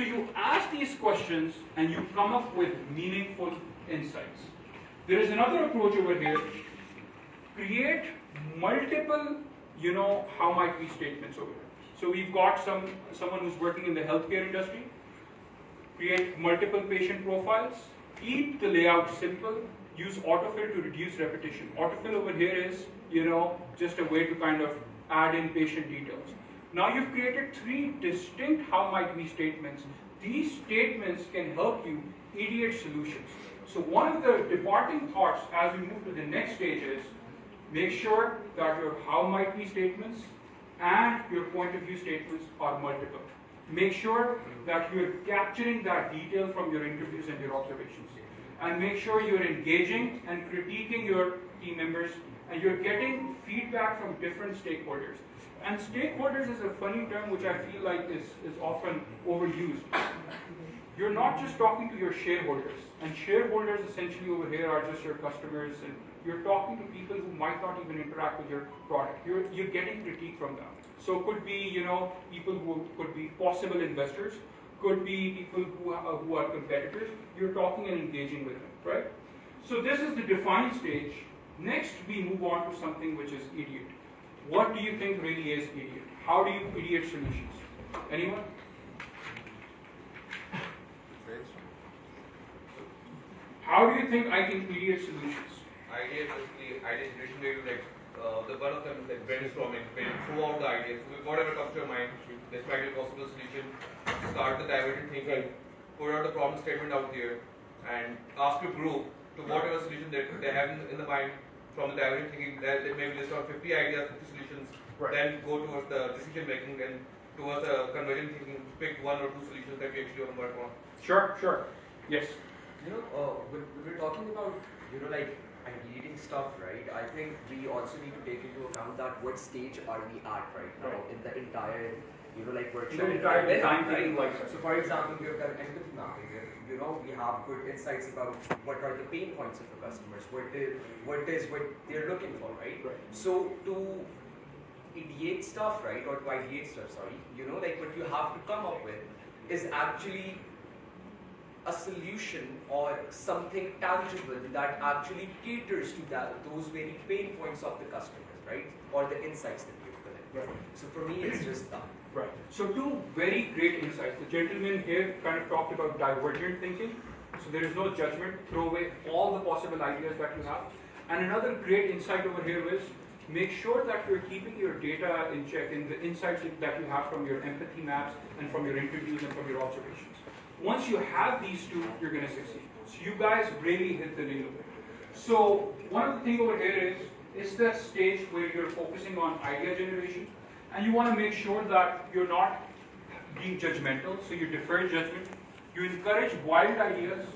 So you ask these questions and you come up with meaningful insights. There is another approach over here. Create multiple, how might we statements over here. So we've got someone who's working in the healthcare industry. Create multiple patient profiles. Keep the layout simple. Use autofill to reduce repetition. Autofill over here is, just a way to kind of add in patient details. Now you've created 3 distinct how might we statements. These statements can help you ideate solutions. So one of the departing thoughts as we move to the next stage is, make sure that your how might we statements and your point of view statements are multiple. Make sure that you're capturing that detail from your interviews and your observations. And make sure you're engaging and critiquing your team members and you're getting feedback from different stakeholders. And stakeholders is a funny term which I feel like is often overused. You're not just talking to your shareholders, and shareholders essentially over here are just your customers, and you're talking to people who might not even interact with your product. You're getting critique from them. So it could be, people who could be possible investors, could be people who are competitors. You're talking and engaging with them, right? So this is the define stage. Next, we move on to something which is ideate. What do you think really is ideate? How do you ideate solutions? Anyone? How do you think I can ideate solutions? Idea basically, idea generation where you the one of them is like brainstorming, throw out the ideas. So whatever comes to your mind, describe a possible solution, start the divergent thinking, put out the problem statement out there, and ask your group to whatever solution that they have in the mind from the divergent thinking. They maybe list out 50 ideas, 50 solutions, then go towards the decision making and towards the convergent thinking, pick 1 or 2 solutions that we actually want to work on. Sure. Yes. When we're talking about, like ideating stuff, right? I think we also need to take into account that what stage are we at right now in the entire, workshop. The entire design thinking life cycle. So, for example, we have done empathy mapping. We have good insights about what are the pain points of the customers, what they're looking for, right? So to ideate stuff, right, or to ideate stuff, sorry, what you have to come up with is actually a solution or something tangible that actually caters to those very pain points of the customers, right? Or the insights that we've collected. So for me, it's just that. Right. So 2 very great insights. The gentleman here kind of talked about divergent thinking. So there is no judgment. Throw away all the possible ideas that you have. And another great insight over here is make sure that you're keeping your data in check in the insights that you have from your empathy maps and from your interviews and from your observations. Once you have these 2, you're going to succeed. So you guys really hit the nail of it. So one of the things over here is the stage where you're focusing on idea generation, and you want to make sure that you're not being judgmental, so you defer judgment, you encourage wild ideas,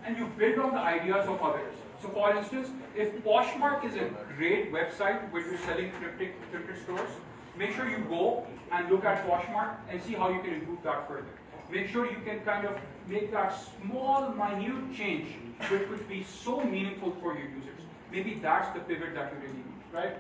and you build on the ideas of others. So for instance, if Poshmark is a great website where you're selling thrifted stores, make sure you go and look at Poshmark and see how you can improve that further. Make sure you can kind of make that small, minute change which would be so meaningful for your users. Maybe that's the pivot that you really need, right?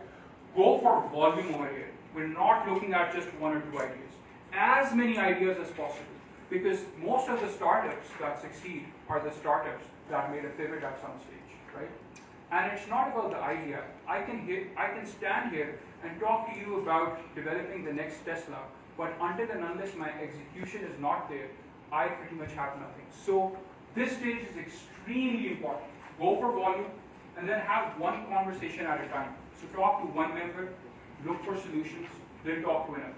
Go for volume over here. We're not looking at just 1 or 2 ideas. As many ideas as possible. Because most of the startups that succeed are the startups that made a pivot at some stage, right? And it's not about the idea. I can stand here and talk to you about developing the next Tesla, but until and unless my execution is not there, I pretty much have nothing. So this stage is extremely important. Go for volume and then have 1 conversation at a time. So talk to 1 member, look for solutions, then talk to another.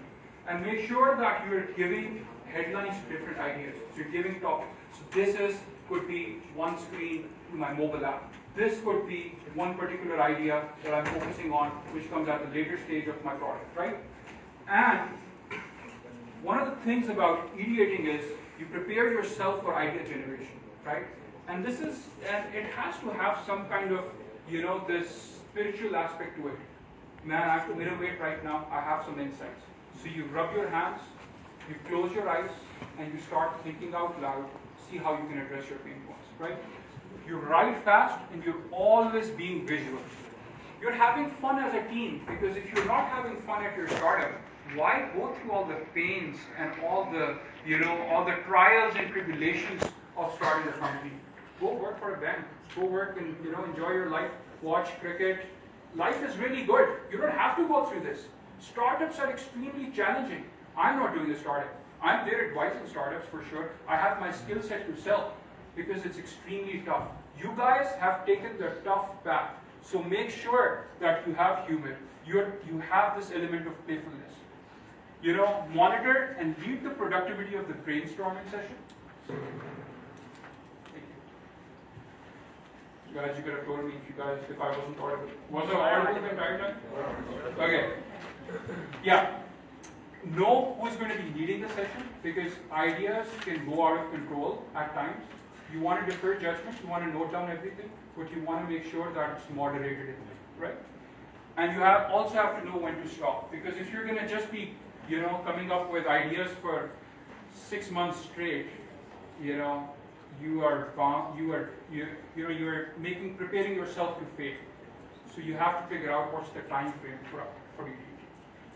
And make sure that you're giving headlines to different ideas. So you're giving topics. So this could be 1 screen to my mobile app. This could be 1 particular idea that I'm focusing on, which comes at the later stage of my product, right? And one of the things about ideating is you prepare yourself for idea generation, right? And it has to have some kind of, this spiritual aspect to it. Man, I have to innovate right now. I have some insights. So you rub your hands, you close your eyes, and you start thinking out loud, see how you can address your pain points, right? You write fast, and you're always being visual. You're having fun as a team, because if you're not having fun at your startup, Why go through all the pains and all the, all the trials and tribulations of starting a company? Go work for a bank. Go work and, enjoy your life. Watch cricket. Life is really good. You don't have to go through this. Startups are extremely challenging. I'm not doing a startup. I'm there advising startups for sure. I have my skill set to sell because it's extremely tough. You guys have taken the tough path. So make sure that you have humor. You have this element of playfulness. Monitor and lead the productivity of the brainstorming session. Thank you. Guys, you could have told me if I wasn't audible. Was I audible the entire time? Okay. Yeah. Know who's going to be leading the session because ideas can go out of control at times. You want to defer judgment, you want to note down everything, but you want to make sure that it's moderated, right? And you also have to know when to stop because if you're going to just be, coming up with ideas for 6 months straight, you are preparing yourself to fail. So you have to figure out what's the time frame for you.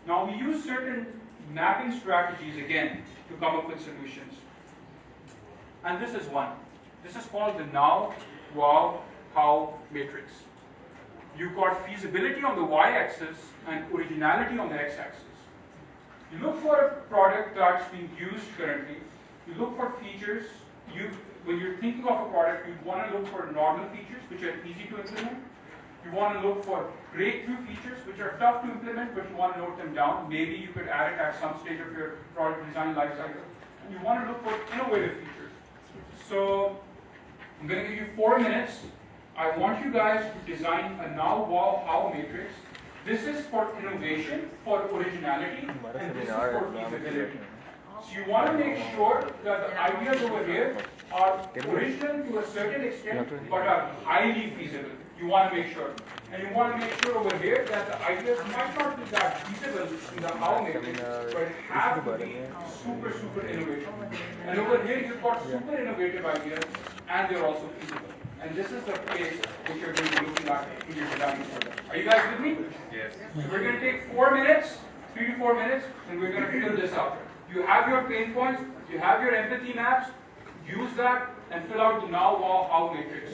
Now we use certain mapping strategies again to come up with solutions. And this is one. This is called the now, wow, how matrix. You've got feasibility on the y-axis and originality on the x-axis. You look for a product that's being used currently. You look for features. When you're thinking of a product, you want to look for normal features which are easy to implement. You want to look for breakthrough features which are tough to implement, but you want to note them down. Maybe you could add it at some stage of your product design lifecycle. And you want to look for innovative features. So I'm going to give you 4 minutes. I want you guys to design a now, wow, how matrix. This is for innovation, for originality, and this is for feasibility. So you want to make sure that the ideas over here are original to a certain extent, but are highly feasible. You want to make sure. And you want to make sure over here that the ideas might not be that feasible in the how matrix, but have to be super, super innovative. And over here you've got super innovative ideas, and they're also feasible. And this is the place which you're going to be looking at in your design. Are you guys with me? Yes. So we're going to take 4 minutes, 3 to 4 minutes, and we're going to fill this out. You have your pain points, you have your empathy maps, use that and fill out the now, wow, how matrix.